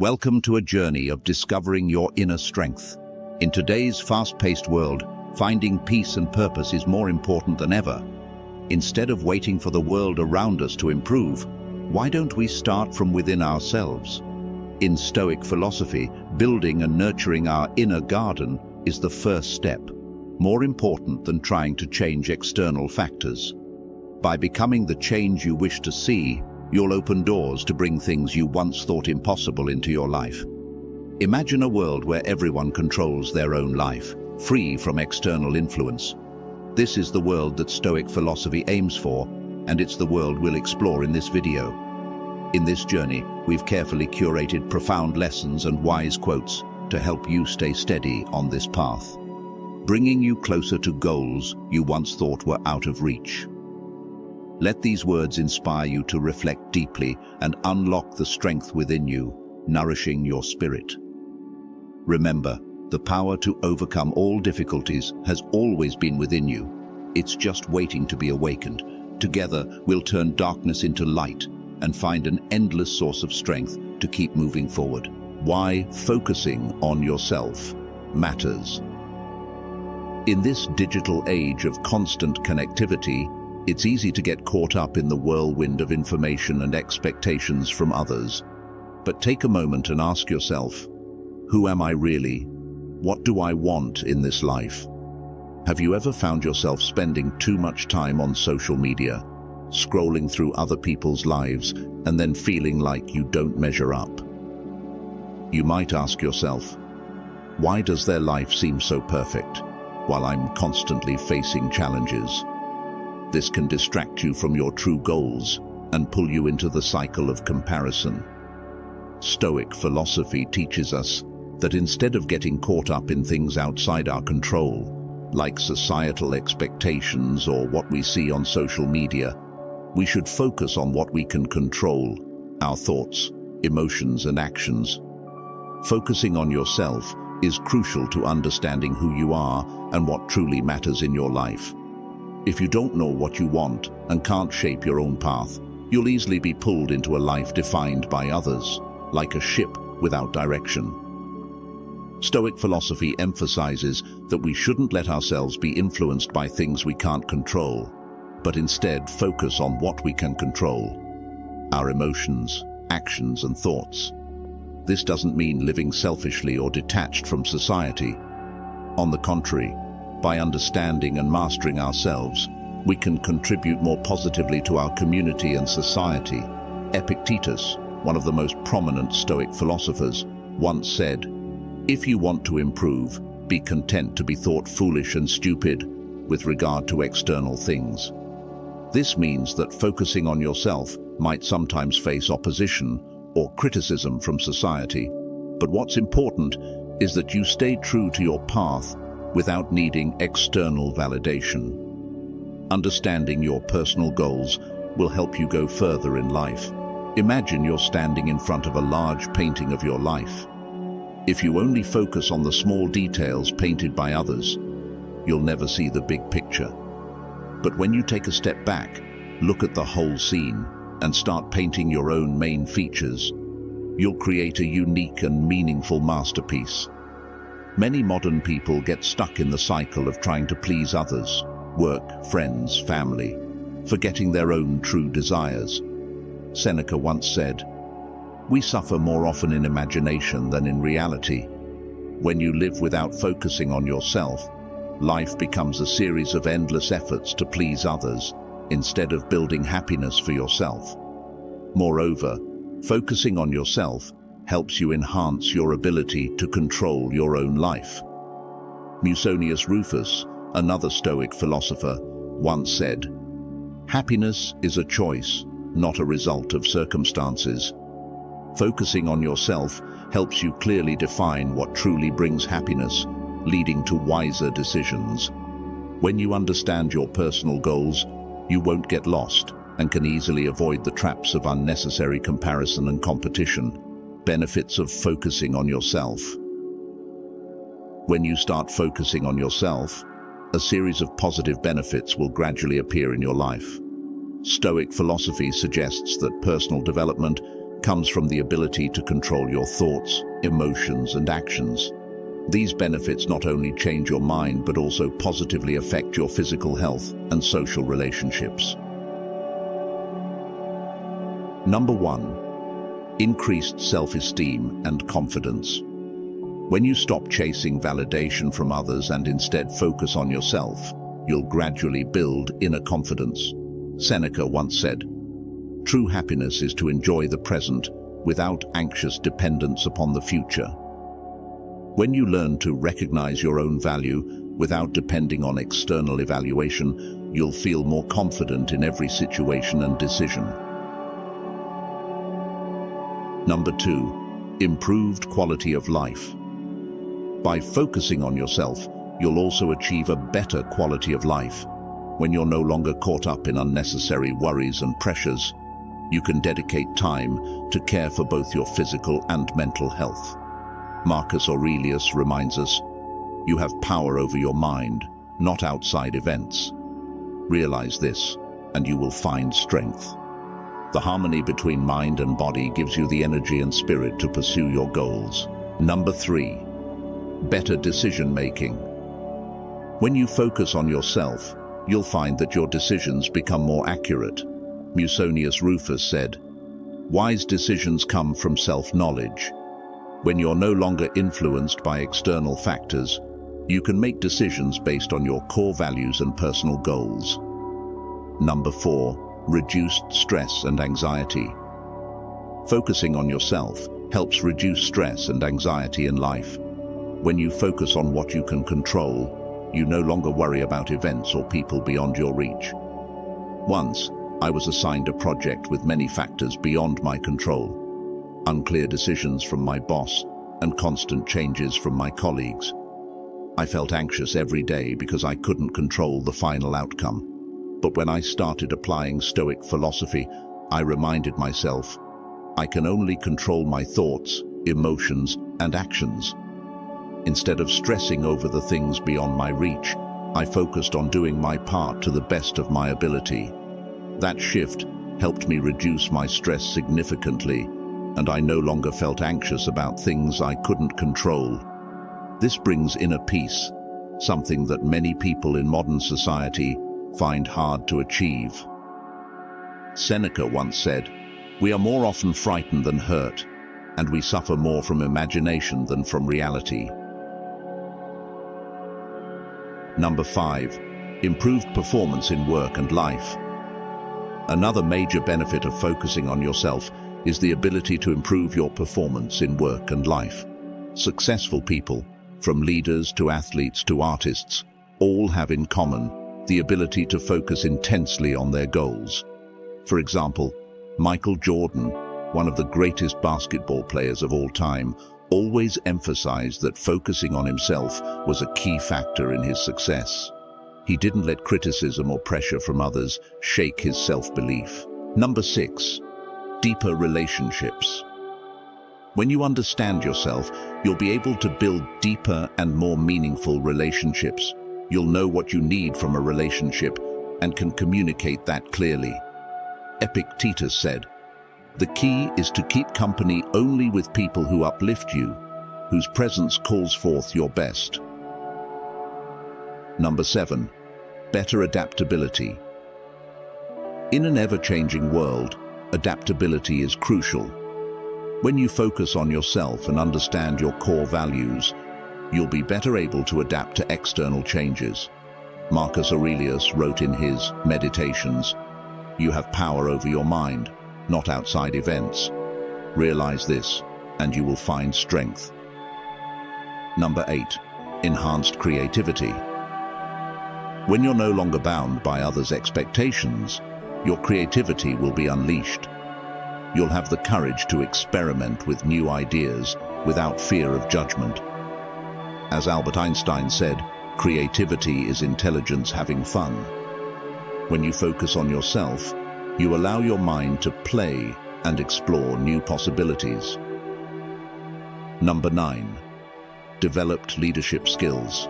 Welcome to a journey of discovering your inner strength. In today's fast-paced world, finding peace and purpose is more important than ever. Instead of waiting for the world around us to improve, why don't we start from within ourselves? In Stoic philosophy, building and nurturing our inner garden is the first step, more important than trying to change external factors. By becoming the change you wish to see, you'll open doors to bring things you once thought impossible into your life. Imagine a world where everyone controls their own life, free from external influence. This is the world that Stoic philosophy aims for, and it's the world we'll explore in this video. In this journey, we've carefully curated profound lessons and wise quotes to help you stay steady on this path, bringing you closer to goals you once thought were out of reach. Let these words inspire you to reflect deeply and unlock the strength within you, nourishing your spirit. Remember, the power to overcome all difficulties has always been within you. It's just waiting to be awakened. Together, we'll turn darkness into light and find an endless source of strength to keep moving forward. Why focusing on yourself matters. In this digital age of constant connectivity, it's easy to get caught up in the whirlwind of information and expectations from others. But take a moment and ask yourself, who am I really? What do I want in this life? Have you ever found yourself spending too much time on social media, scrolling through other people's lives, and then feeling like you don't measure up? You might ask yourself, why does their life seem so perfect, while I'm constantly facing challenges? This can distract you from your true goals and pull you into the cycle of comparison. Stoic philosophy teaches us that instead of getting caught up in things outside our control, like societal expectations or what we see on social media, we should focus on what we can control, our thoughts, emotions, and actions. Focusing on yourself is crucial to understanding who you are and what truly matters in your life. If you don't know what you want and can't shape your own path, you'll easily be pulled into a life defined by others, like a ship without direction. Stoic philosophy emphasizes that we shouldn't let ourselves be influenced by things we can't control, but instead focus on what we can control: our emotions, actions, and thoughts. This doesn't mean living selfishly or detached from society. On the contrary, by understanding and mastering ourselves, we can contribute more positively to our community and society. Epictetus, one of the most prominent Stoic philosophers, once said, "If you want to improve, be content to be thought foolish and stupid with regard to external things." This means that focusing on yourself might sometimes face opposition or criticism from society, but what's important is that you stay true to your path without needing external validation. Understanding your personal goals will help you go further in life. Imagine you're standing in front of a large painting of your life. If you only focus on the small details painted by others, you'll never see the big picture. But when you take a step back, look at the whole scene, and start painting your own main features, you'll create a unique and meaningful masterpiece. Many modern people get stuck in the cycle of trying to please others, work, friends, family, forgetting their own true desires. Seneca once said, "We suffer more often in imagination than in reality." When you live without focusing on yourself, life becomes a series of endless efforts to please others, instead of building happiness for yourself. Moreover, focusing on yourself helps you enhance your ability to control your own life. Musonius Rufus, another Stoic philosopher, once said, "Happiness is a choice, not a result of circumstances." Focusing on yourself helps you clearly define what truly brings happiness, leading to wiser decisions. When you understand your personal goals, you won't get lost and can easily avoid the traps of unnecessary comparison and competition. Benefits of focusing on yourself. When you start focusing on yourself, a series of positive benefits will gradually appear in your life. Stoic philosophy suggests that personal development comes from the ability to control your thoughts, emotions, and actions. These benefits not only change your mind but also positively affect your physical health and social relationships. Number 1. Increased self-esteem and confidence. When you stop chasing validation from others and instead focus on yourself, you'll gradually build inner confidence. Seneca once said, "True happiness is to enjoy the present without anxious dependence upon the future." When you learn to recognize your own value without depending on external evaluation, you'll feel more confident in every situation and decision. Number 2. Improved quality of life. By focusing on yourself, you'll also achieve a better quality of life. When you're no longer caught up in unnecessary worries and pressures, you can dedicate time to care for both your physical and mental health. Marcus Aurelius reminds us, "You have power over your mind, not outside events." Realize this, and you will find strength. The harmony between mind and body gives you the energy and spirit to pursue your goals. Number 3. Better decision-making. When you focus on yourself, you'll find that your decisions become more accurate. Musonius Rufus said, "Wise decisions come from self-knowledge." When you're no longer influenced by external factors, you can make decisions based on your core values and personal goals. Number 4. Reduced stress and anxiety. Focusing on yourself helps reduce stress and anxiety in life. When you focus on what you can control, you no longer worry about events or people beyond your reach. Once, I was assigned a project with many factors beyond my control. Unclear decisions from my boss and constant changes from my colleagues. I felt anxious every day because I couldn't control the final outcome. But when I started applying Stoic philosophy, I reminded myself, I can only control my thoughts, emotions, and actions. Instead of stressing over the things beyond my reach, I focused on doing my part to the best of my ability. That shift helped me reduce my stress significantly, and I no longer felt anxious about things I couldn't control. This brings inner peace, something that many people in modern society find hard to achieve. Seneca once said, "We are more often frightened than hurt, and we suffer more from imagination than from reality." Number 5. Improved performance in work and life. Another major benefit of focusing on yourself is the ability to improve your performance in work and life. Successful people, from leaders to athletes to artists, all have in common the ability to focus intensely on their goals. For example, Michael Jordan, one of the greatest basketball players of all time, always emphasized that focusing on himself was a key factor in his success. He didn't let criticism or pressure from others shake his self-belief. Number 6. Deeper relationships. When you understand yourself, you'll be able to build deeper and more meaningful relationships. You'll know what you need from a relationship and can communicate that clearly. Epictetus said, "The key is to keep company only with people who uplift you, whose presence calls forth your best." Number 7. Better adaptability. In an ever-changing world, adaptability is crucial. When you focus on yourself and understand your core values, you'll be better able to adapt to external changes. Marcus Aurelius wrote in his Meditations, "You have power over your mind, not outside events. Realize this, and you will find strength." Number 8. Enhanced creativity. When you're no longer bound by others' expectations, your creativity will be unleashed. You'll have the courage to experiment with new ideas without fear of judgment. As Albert Einstein said, creativity is intelligence having fun. When you focus on yourself, you allow your mind to play and explore new possibilities. Number 9. Developed leadership skills.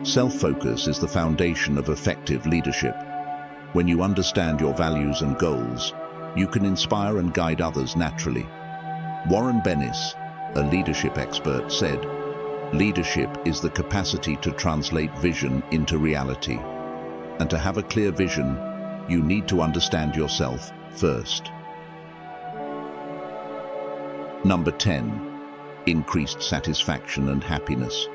Self-focus is the foundation of effective leadership. When you understand your values and goals, You can inspire and guide others naturally. Warren Bennis, a leadership expert, said, "Leadership is the capacity to translate vision into reality. And to have a clear vision, you need to understand yourself first." Number 10. Increased satisfaction and happiness.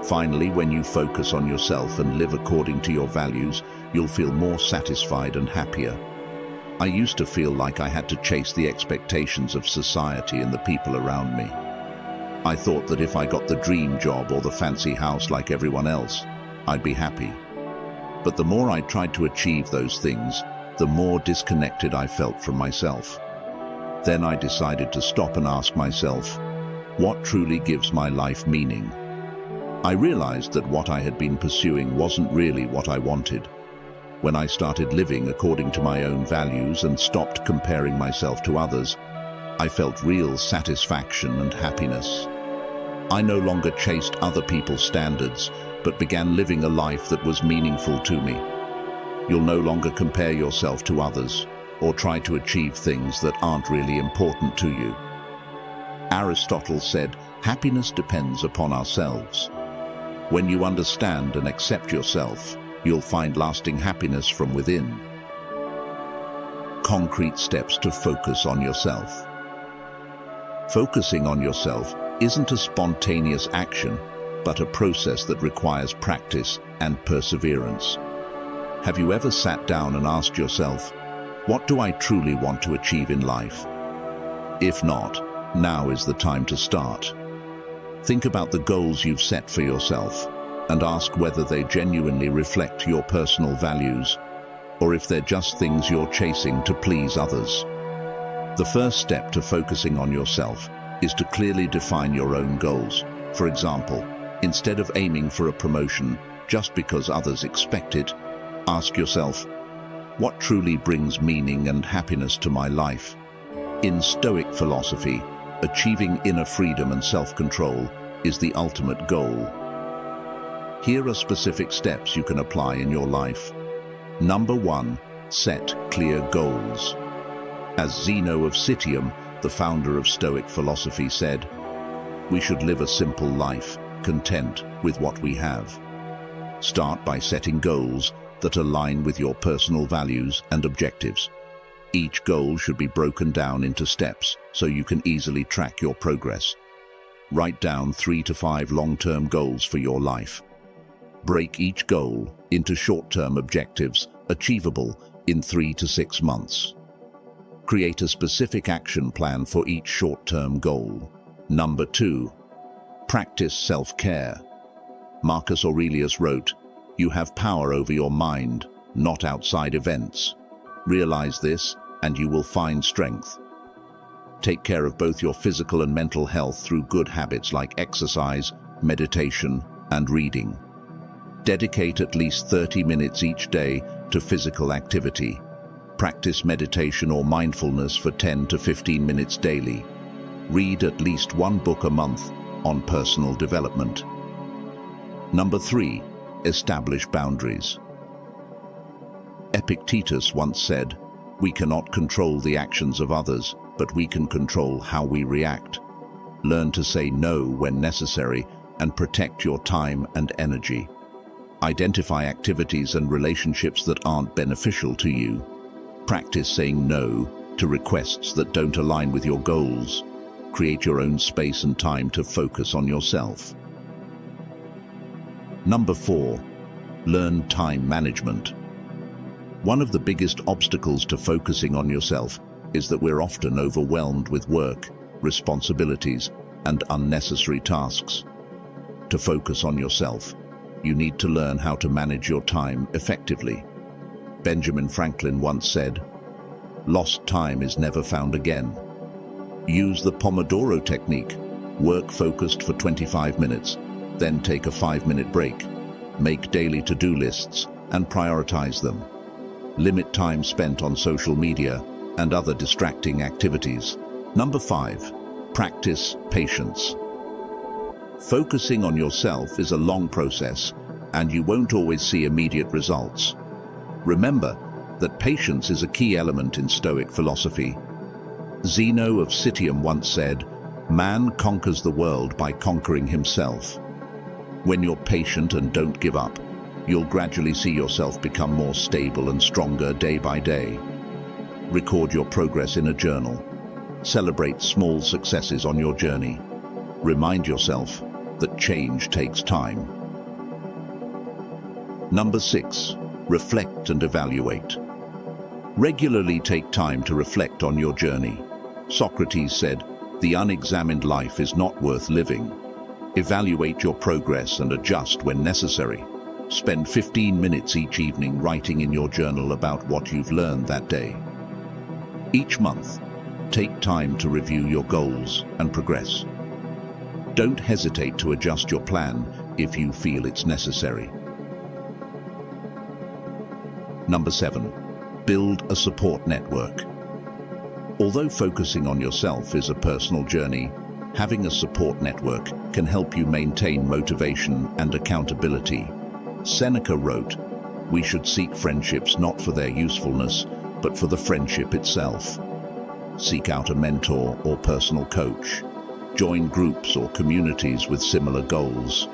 Finally, when you focus on yourself and live according to your values, you'll feel more satisfied and happier. I used to feel like I had to chase the expectations of society and the people around me. I thought that if I got the dream job or the fancy house like everyone else, I'd be happy. But the more I tried to achieve those things, the more disconnected I felt from myself. Then I decided to stop and ask myself, what truly gives my life meaning? I realized that what I had been pursuing wasn't really what I wanted. When I started living according to my own values and stopped comparing myself to others, I felt real satisfaction and happiness. I no longer chased other people's standards, but began living a life that was meaningful to me. You'll no longer compare yourself to others or try to achieve things that aren't really important to you. Aristotle said, "Happiness depends upon ourselves." When you understand and accept yourself, you'll find lasting happiness from within. Concrete steps to focus on yourself. Focusing on yourself isn't a spontaneous action, but a process that requires practice and perseverance. Have you ever sat down and asked yourself, what do I truly want to achieve in life? If not, now is the time to start. Think about the goals you've set for yourself and ask whether they genuinely reflect your personal values or if they're just things you're chasing to please others. The first step to focusing on yourself is to clearly define your own goals. For example, instead of aiming for a promotion just because others expect it, ask yourself, what truly brings meaning and happiness to my life? In Stoic philosophy, achieving inner freedom and self-control is the ultimate goal. Here are specific steps you can apply in your life. Number 1, set clear goals. As Zeno of Citium, the founder of Stoic philosophy, said, "We should live a simple life, content with what we have." Start by setting goals that align with your personal values and objectives. Each goal should be broken down into steps so you can easily track your progress. Write down 3 to 5 long-term goals for your life. Break each goal into short-term objectives achievable in 3 to 6 months. Create a specific action plan for each short-term goal. Number 2, practice self-care. Marcus Aurelius wrote, "You have power over your mind, not outside events. Realize this, and you will find strength." Take care of both your physical and mental health through good habits like exercise, meditation, and reading. Dedicate at least 30 minutes each day to physical activity. Practice meditation or mindfulness for 10 to 15 minutes daily. Read at least 1 book a month on personal development. Number 3, establish boundaries. Epictetus once said, "We cannot control the actions of others, but we can control how we react." Learn to say no when necessary and protect your time and energy. Identify activities and relationships that aren't beneficial to you. Practice saying no to requests that don't align with your goals. Create your own space and time to focus on yourself. Number 4, learn time management. One of the biggest obstacles to focusing on yourself is that we're often overwhelmed with work, responsibilities, and unnecessary tasks. To focus on yourself, you need to learn how to manage your time effectively. Benjamin Franklin once said, "Lost time is never found again." Use the Pomodoro technique. Work focused for 25 minutes, then take a 5-minute break. Make daily to-do lists and prioritize them. Limit time spent on social media and other distracting activities. Number 5, practice patience. Focusing on yourself is a long process, and you won't always see immediate results. Remember, that patience is a key element in Stoic philosophy. Zeno of Citium once said, "Man conquers the world by conquering himself." When you're patient and don't give up, you'll gradually see yourself become more stable and stronger day by day. Record your progress in a journal. Celebrate small successes on your journey. Remind yourself that change takes time. Number 6. Reflect and evaluate. Regularly take time to reflect on your journey. Socrates said, "The unexamined life is not worth living." Evaluate your progress and adjust when necessary. Spend 15 minutes each evening writing in your journal about what you've learned that day. Each month, take time to review your goals and progress. Don't hesitate to adjust your plan if you feel it's necessary. Number 7. Build a support network. Although focusing on yourself is a personal journey, having a support network can help you maintain motivation and accountability. Seneca wrote, "We should seek friendships not for their usefulness, but for the friendship itself." Seek out a mentor or personal coach. Join groups or communities with similar goals.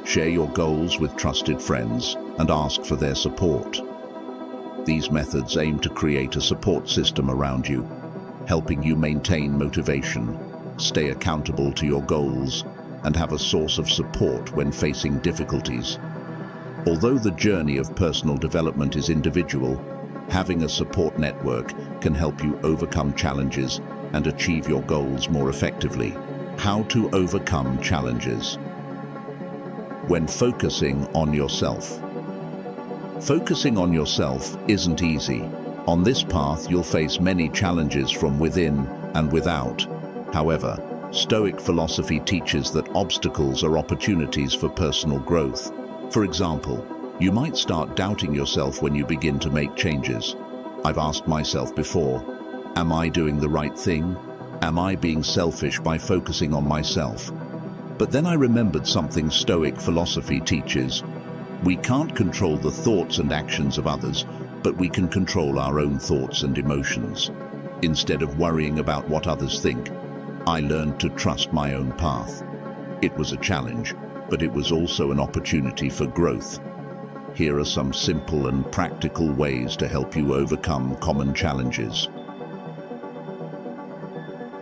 Share your goals with trusted friends and ask for their support. These methods aim to create a support system around you, helping you maintain motivation, stay accountable to your goals, and have a source of support when facing difficulties. Although the journey of personal development is individual, having a support network can help you overcome challenges and achieve your goals more effectively. How to overcome challenges. When focusing on yourself. Focusing on yourself isn't easy. On this path, you'll face many challenges from within and without. However, Stoic philosophy teaches that obstacles are opportunities for personal growth. For example, you might start doubting yourself when you begin to make changes. I've asked myself before, am I doing the right thing? Am I being selfish by focusing on myself? But then I remembered something Stoic philosophy teaches. We can't control the thoughts and actions of others, but we can control our own thoughts and emotions. Instead of worrying about what others think, I learned to trust my own path. It was a challenge, but it was also an opportunity for growth. Here are some simple and practical ways to help you overcome common challenges.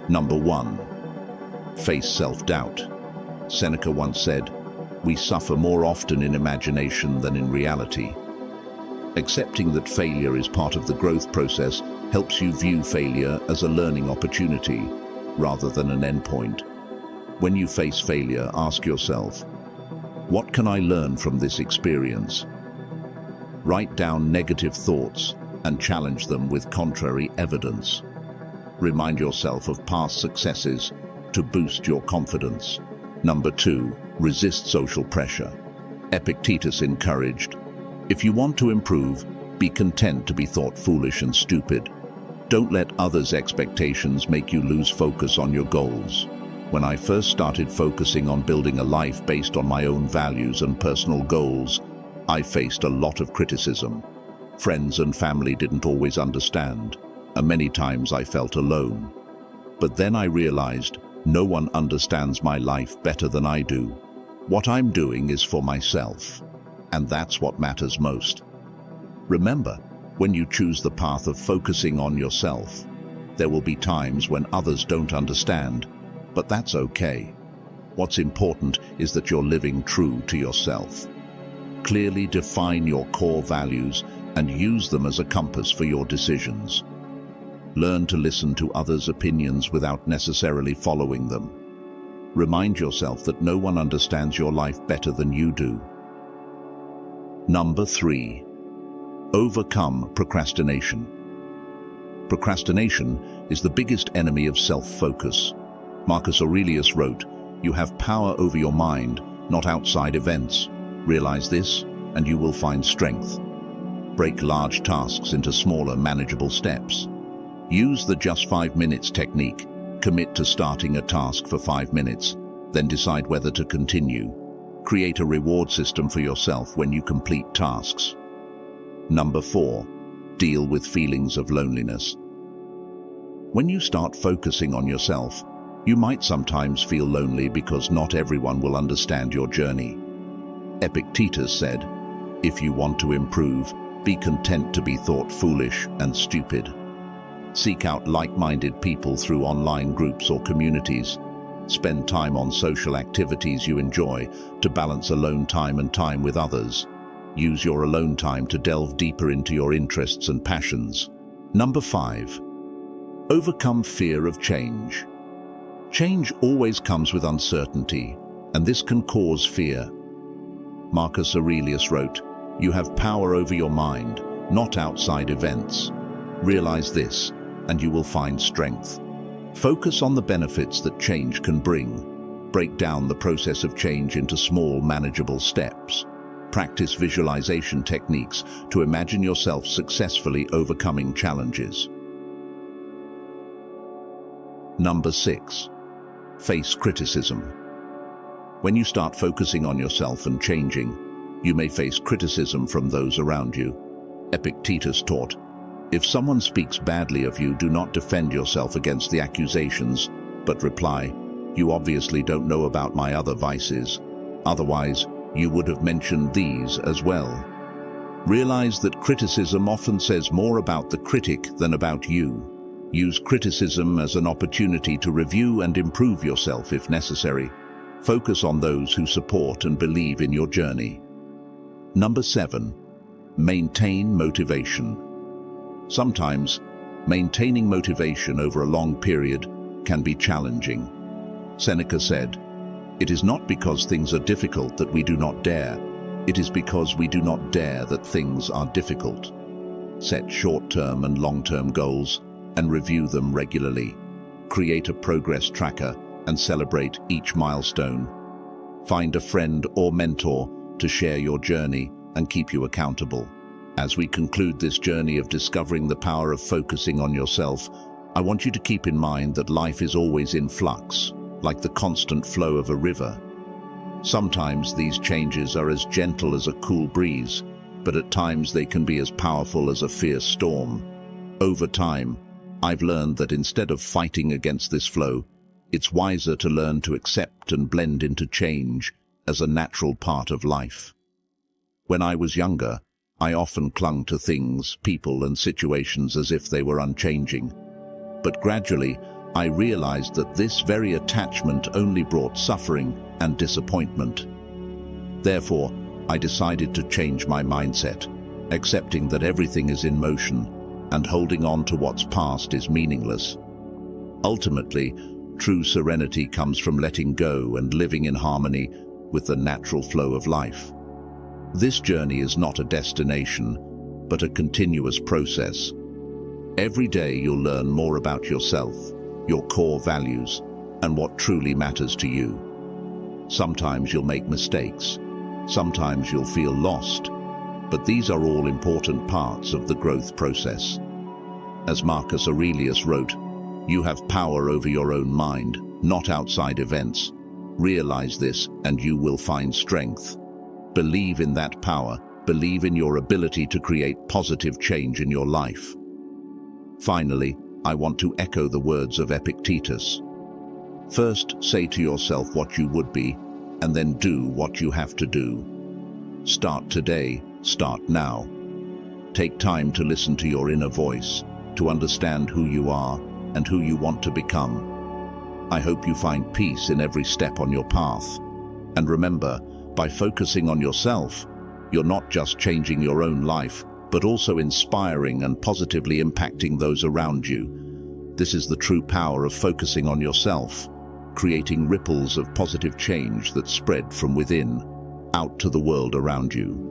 Number 1. Face self-doubt. Seneca once said, "We suffer more often in imagination than in reality." Accepting that failure is part of the growth process helps you view failure as a learning opportunity rather than an endpoint. When you face failure, ask yourself, what can I learn from this experience? Write down negative thoughts and challenge them with contrary evidence. Remind yourself of past successes to boost your confidence. Number 2, resist social pressure. Epictetus encouraged, "If you want to improve, be content to be thought foolish and stupid. Don't let others' expectations make you lose focus on your goals." When I first started focusing on building a life based on my own values and personal goals, I faced a lot of criticism. Friends and family didn't always understand, and many times I felt alone. But then I realized no one understands my life better than I do. What I'm doing is for myself, and that's what matters most. Remember, when you choose the path of focusing on yourself, there will be times when others don't understand, but that's okay. What's important is that you're living true to yourself. Clearly define your core values and use them as a compass for your decisions. Learn to listen to others' opinions without necessarily following them. Remind yourself that no one understands your life better than you do. Number 3. Overcome procrastination. Procrastination is the biggest enemy of self-focus. Marcus Aurelius wrote, "You have power over your mind, not outside events. Realize this, and you will find strength." Break large tasks into smaller, manageable steps. Use the just 5 minutes technique. Commit to starting a task for 5 minutes, then decide whether to continue. Create a reward system for yourself when you complete tasks. Number 4. Deal with feelings of loneliness. When you start focusing on yourself, you might sometimes feel lonely because not everyone will understand your journey. Epictetus said, "If you want to improve, be content to be thought foolish and stupid." Seek out like-minded people through online groups or communities. Spend time on social activities you enjoy to balance alone time and time with others. Use your alone time to delve deeper into your interests and passions. Number 5. Overcome fear of change. Change always comes with uncertainty, and this can cause fear. Marcus Aurelius wrote, "You have power over your mind, not outside events. Realize this, and you will find strength." Focus on the benefits that change can bring. Break down the process of change into small, manageable steps. Practice visualization techniques to imagine yourself successfully overcoming challenges. Number 6. Face criticism. When you start focusing on yourself and changing, you may face criticism from those around you. Epictetus taught, "If someone speaks badly of you, do not defend yourself against the accusations, but reply, 'You obviously don't know about my other vices. Otherwise, you would have mentioned these as well.'" Realize that criticism often says more about the critic than about you. Use criticism as an opportunity to review and improve yourself if necessary. Focus on those who support and believe in your journey. Number 7. Maintain motivation. Sometimes, maintaining motivation over a long period can be challenging. Seneca said, "It is not because things are difficult that we do not dare. It is because we do not dare that things are difficult." Set short-term and long-term goals and review them regularly. Create a progress tracker and celebrate each milestone. Find a friend or mentor to share your journey and keep you accountable. As we conclude this journey of discovering the power of focusing on yourself, I want you to keep in mind that life is always in flux, like the constant flow of a river. Sometimes these changes are as gentle as a cool breeze, but at times they can be as powerful as a fierce storm. Over time, I've learned that instead of fighting against this flow, it's wiser to learn to accept and blend into change as a natural part of life. When I was younger, I often clung to things, people, and situations as if they were unchanging. But gradually, I realized that this very attachment only brought suffering and disappointment. Therefore, I decided to change my mindset, accepting that everything is in motion and holding on to what's past is meaningless. Ultimately, true serenity comes from letting go and living in harmony with the natural flow of life. This journey is not a destination, but a continuous process. Every day you'll learn more about yourself, your core values, and what truly matters to you. Sometimes you'll make mistakes. Sometimes you'll feel lost. But these are all important parts of the growth process. As Marcus Aurelius wrote, "You have power over your own mind, not outside events. Realize this, and you will find strength." Believe in that power. Believe in your ability to create positive change in your life. Finally, I want to echo the words of Epictetus. First, say to yourself what you would be, and then do what you have to do. Start today. Start now. Take time to listen to your inner voice, to understand who you are and who you want to become. I hope you find peace in every step on your path. And remember, by focusing on yourself, you're not just changing your own life, but also inspiring and positively impacting those around you. This is the true power of focusing on yourself, creating ripples of positive change that spread from within, out to the world around you.